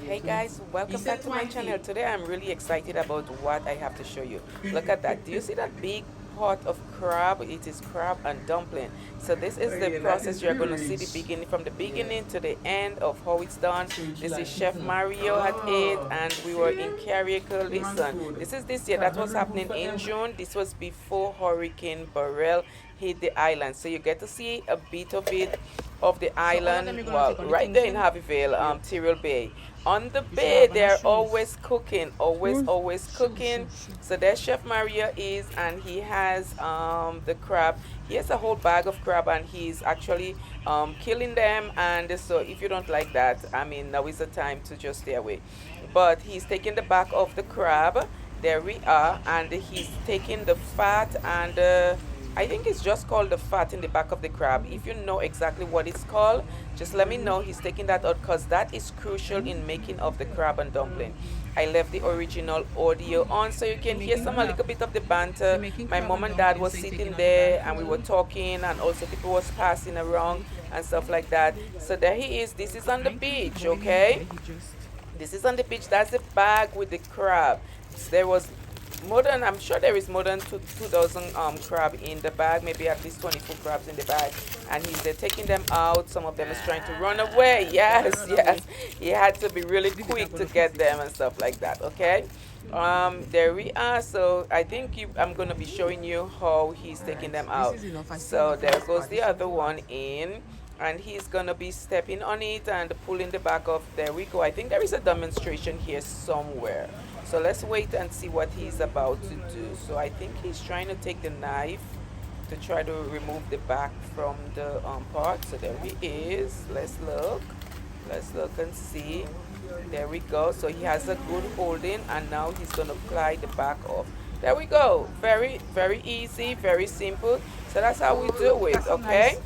Hey guys, welcome back to my channel. Today I'm really excited about what I have to show you. Look at that. Do you see that big pot of crab? It is crab and dumpling. So this is the process. You're going to see the beginning from the beginning to the end of how it's done. This is Chef Mario at it, and we were in Carriacou. Listen, this is this year. That was happening in June. This was before Hurricane Burrell hit the island. So you get to see a bit of it of the island, well, right there in Harveyville, Tyrrell Bay. On the bay, they're always cooking, always cooking. So there Chef Maria is, and he has the crab. He has a whole bag of crab, and he's actually killing them. And so if you don't like that, I mean, now is the time to just stay away. But he's taking the back of the crab. There we are, and he's taking the fat and I think it's just called the fat in the back of the crab. If you know exactly what it's called, just let me know. He's taking that out because that is crucial in making of the crab and dumpling. I left the original audio on so you can hear some a little bit of the banter. My mom and dad was sitting there and we were talking, and also people was passing around and stuff like that. So there he is. This is on the beach, okay? This is on the beach. That's the bag with the crab. There was more than, I'm sure there is more than 2,000 crab in the bag, maybe at least 24 crabs in the bag, and he's there taking them out. Some of them is trying to run away. Yes, yes, he had to be really quick to get them and stuff like that. Okay, there we are. So I think I'm going to be showing you how he's taking them out. So there goes the other one in, and he's gonna be stepping on it and pulling the back off. There we go. I think there is a demonstration here somewhere, so let's wait and see what he's about to do. So I think he's trying to take the knife to try to remove the back from the part. So there he is. Let's look and see. There we go. So he has a good holding, and now he's gonna pry the back off. There we go. Very easy, very simple. So that's how we do it. Okay,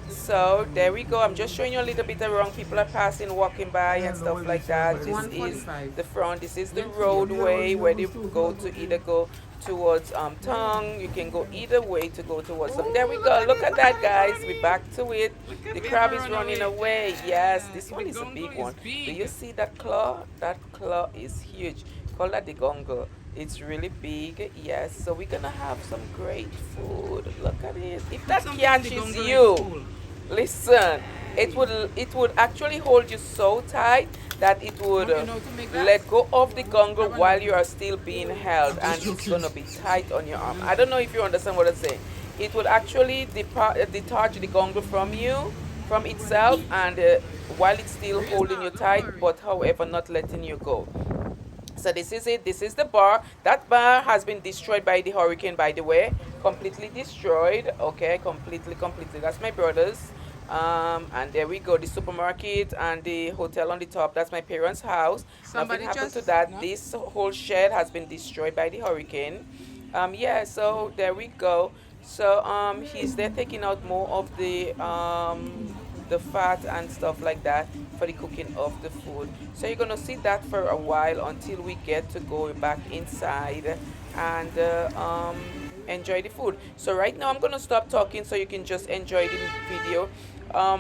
so there we go. I'm just showing you a little bit around. People are passing, walking by and stuff like that. This is the front. This is the roadway where you go to either go towards Tongue. You can go either way to go towards them. There we go. Look at that, guys. We're back to it. The crab is running away. Yes, this one is a big one. Do you see that claw? That claw is huge. Call that the gongo. It's really big. Yes, so we're gonna have some great food. Look at it. If that catches you, listen, it would actually hold you so tight that it would let go of the gongo while you are still being held, and it's gonna be tight on your arm. I don't know if you understand what I'm saying. It would actually detach the gongo from you, from itself, and while it's still holding you tight, but however not letting you go. So this is it. This is the bar. That bar has been destroyed by the hurricane, by the way. Completely destroyed. Okay, completely. That's my brother's. And there we go. The supermarket and the hotel on the top. That's my parents' house. Nothing happened to that. No? This whole shed has been destroyed by the hurricane. Yeah, so there we go. So he's there taking out more of the fat and stuff like that for the cooking of the food. So you're gonna see that for a while until we get to go back inside and enjoy the food. So right now I'm gonna stop talking so you can just enjoy the video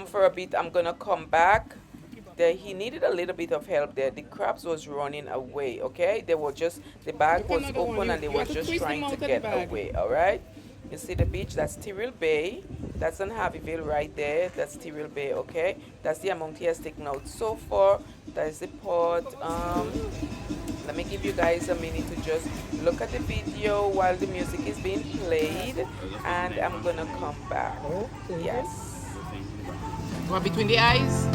for a bit. I'm gonna come back. There, he needed a little bit of help there. The crabs was running away. Okay, they were just, the bag was open and they were just trying to get away. All right, you see the beach? That's Tyrrell Bay. That's on Harveyville right there. That's Tyrrell Bay, okay? That's the amount he has taken out so far. That is the pot. Let me give you guys a minute to just look at the video while the music is being played, and I'm gonna come back. Yes. What, between the eyes?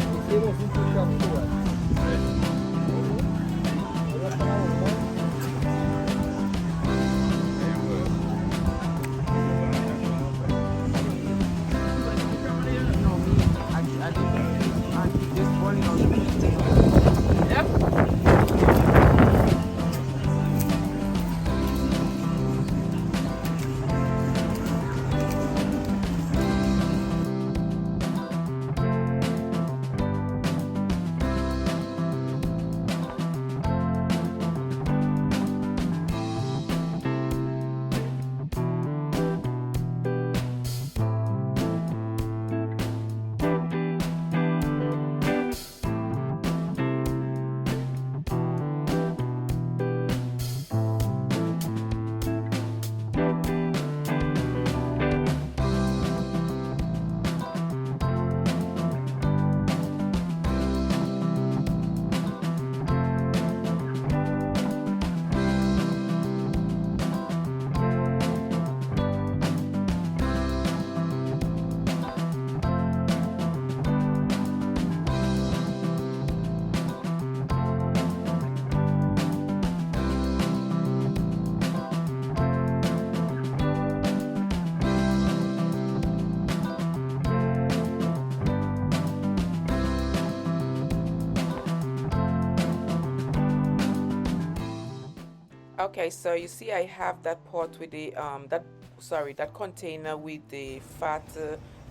Okay, so you see, I have that pot with the that container with the fat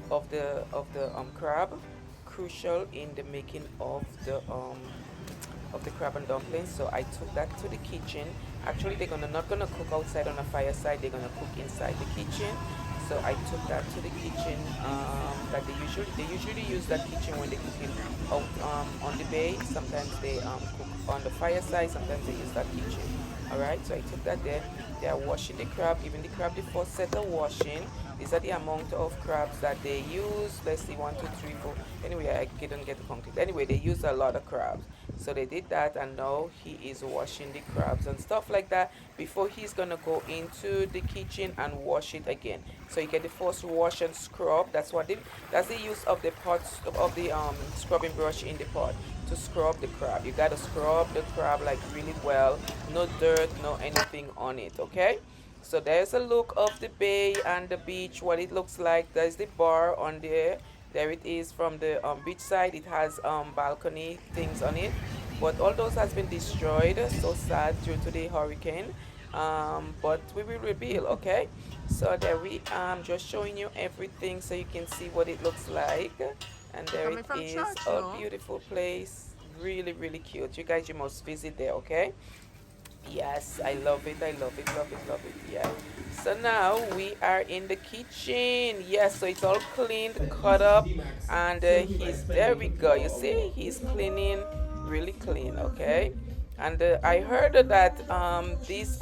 of the crab, crucial in the making of the crab and dumplings. So I took that to the kitchen. Actually, they're gonna not gonna cook outside on a fireside. They're gonna cook inside the kitchen. So I took that to the kitchen. That they usually use that kitchen when they're cooking out on the bay. Sometimes they cook on the fireside. Sometimes they use that kitchen. All right. So I took that there. They are washing the crab. Even the crab, the first set of washing. These are the amount of crabs that they use. Let's see, one, two, three, four. Anyway, I didn't get to count it. Anyway, they use a lot of crabs. So they did that, and now he is washing the crabs and stuff like that before he's gonna go into the kitchen and wash it again. So you get the first wash and scrub. That's the use of the pot of the scrubbing brush in the pot to scrub the crab. You gotta scrub the crab like really well, no dirt, no anything on it. Okay. So there's a look of the bay and the beach, what it looks like. There's the bar on there. There it is from the beach side. It has balcony things on it. But all those has been destroyed. So sad due to the hurricane. But we will reveal, okay? So there we am, just showing you everything so you can see what it looks like. And there it is, a beautiful place. Really, really cute. You guys, you must visit there, okay? Yes, I love it. I love it. Love it. Love it. Yeah. So now we are in the kitchen. Yes, so it's all cleaned, cut up, and he's there. We go. You see, he's cleaning, really clean. Okay. And I heard that this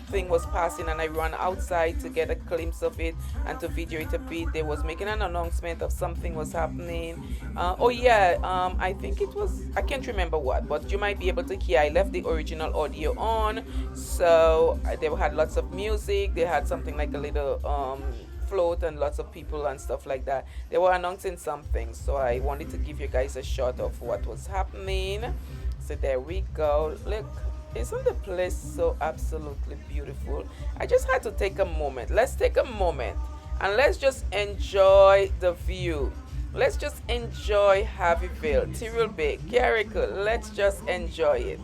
thing was passing, and I ran outside to get a glimpse of it and to video it a bit. They was making an announcement of something was happening. Oh yeah, I think it was, I can't remember what, but you might be able to hear. I left the original audio on, so they had lots of music. They had something like a little float and lots of people and stuff like that. They were announcing something, so I wanted to give you guys a shot of what was happening. So there we go. Look, isn't the place so absolutely beautiful? I just had to take a moment. Let's take a moment and let's just enjoy the view. Let's just enjoy Harveyville, Tyrrell Bay, Carriacou. Let's just enjoy it.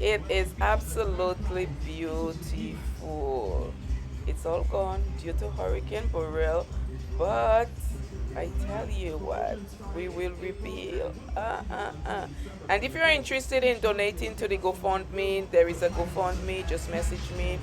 It is absolutely beautiful. It's all gone due to Hurricane Burrell, but I tell you what, we will reveal. And if you're interested in donating to the GoFundMe, there is a GoFundMe. Just message me.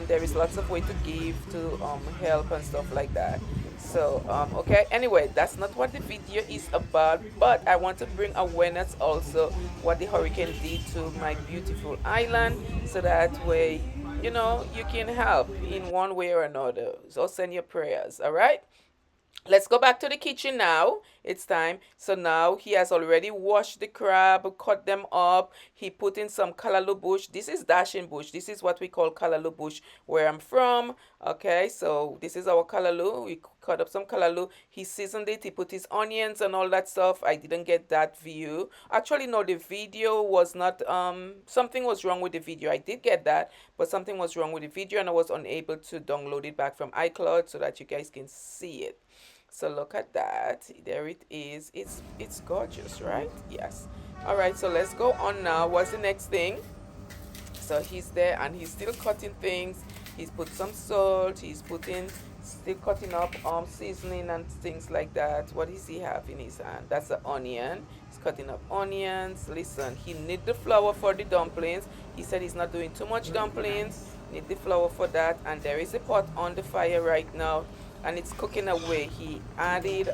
There is lots of way to give to help and stuff like that. So okay. Anyway, that's not what the video is about, but I want to bring awareness also what the hurricane did to my beautiful island, so that way you can help in one way or another. So send your prayers. All right. Let's go back to the kitchen now. It's time. So now he has already washed the crab, cut them up. He put in some callaloo bush. This is dashing bush. This is what we call callaloo bush where I'm from. Okay, so this is our callaloo. We cut up some callaloo. He seasoned it. He put his onions and all that stuff. I didn't get that view. Actually, no, the video was not, something was wrong with the video. I did get that, but something was wrong with the video and I was unable to download it back from iCloud so that you guys can see it. So look at that. There it is. It's gorgeous, right? Yes. All right, so let's go on now. What's the next thing? So he's there and he's still cutting things. He's put some salt. He's putting, still cutting up seasoning and things like that. What does he have in his hand? That's an onion. He's cutting up onions. Listen, he need the flour for the dumplings. He said he's not doing too much dumplings. Need the flour for that. And there is a pot on the fire right now, and it's cooking away. He added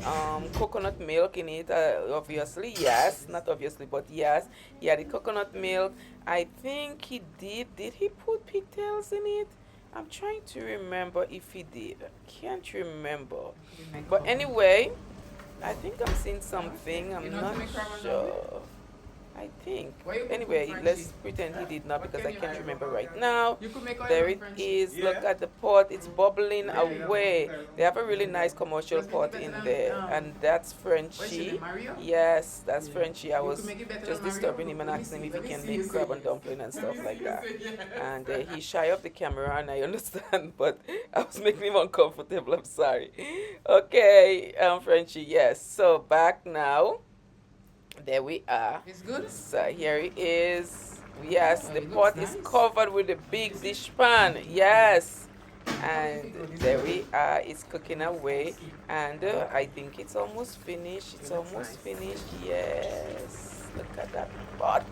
coconut milk in it, obviously. Yes, not obviously, but yes, he added coconut milk. I think he did he put pigtails in it? I'm trying to remember if he did. I can't remember, but anyway, I think I'm seeing something. I'm not sure. I think. Anyway, let's pretend he did not, because I can't remember right now. There it is. Look at the pot. It's bubbling away. They have a really nice commercial pot in there. And that's Frenchie. Yes, that's Frenchie. I was just disturbing him and asking him if he can make crab and dumpling and stuff like that. And he's shy of the camera, and I understand, but I was making him uncomfortable. I'm sorry. Okay, Frenchie, yes. So back now. There we are. It's good. So here it is. Yes, the pot is covered with a big dish pan. Yes. And there we are. It's cooking away. And I think it's almost finished. It's almost finished. Yes. Look at that pot.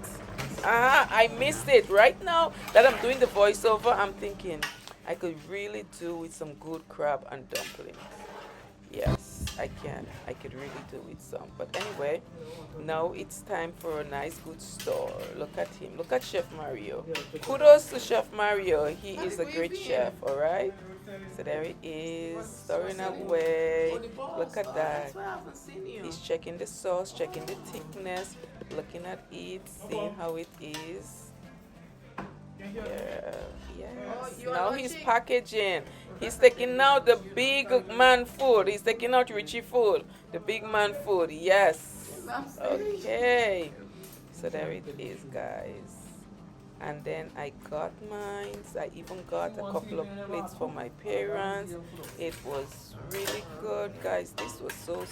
Ah, I missed it. Right now that I'm doing the voiceover, I'm thinking I could really do with some good crab and dumplings. Yes, I can. I could really do with some. But anyway, now it's time for a nice good store. Look at him. Look at Chef Mario. Kudos to Chef Mario. He is a great chef, alright? So there he is, stirring away. Look at that. He's checking the sauce, checking the thickness, looking at it, seeing how it is. Yeah, yes. Now he's packaging. He's taking out the big man food. He's taking out Richie food. The big man food. Yes. Okay. So there it is, guys. And then I got mine. I even got a couple of plates for my parents. It was really good, guys. This was so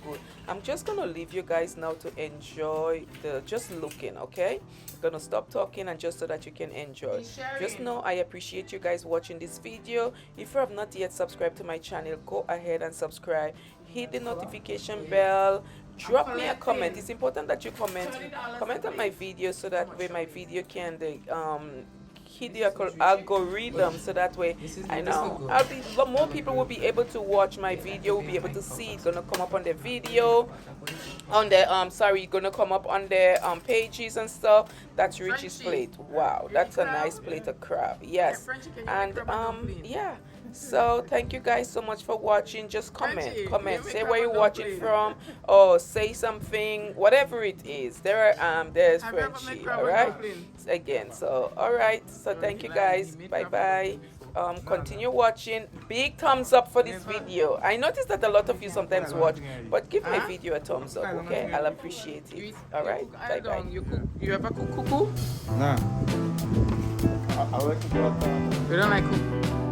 good. I'm just gonna leave you guys now to enjoy the just looking, okay? I'm gonna stop talking and just so that you can enjoy. Just know I appreciate you guys watching this video. If you have not yet subscribed to my channel, go ahead and subscribe. Hit the notification bell. Drop me a comment. It's important that you comment on my video so that way my video can hit the algorithm, so that way I know more people will be able to watch my video, will be able to see. It's gonna come up on the video, on the gonna come up on the pages and stuff. That's Richie's plate. Wow, that's a nice plate of crab. Yes. And yeah. So thank you guys so much for watching. Just comment, say where you're watching from, or say something, whatever it is. There's Frenchie, all right? Again, so all right. So thank you guys. Bye bye. Continue watching. Big thumbs up for this video. I noticed that a lot of you sometimes watch, but give my video a thumbs up, okay? I'll appreciate it. All right. Bye bye. You ever cook cuckoo? Nah. I like to do that. You don't like cuckoo?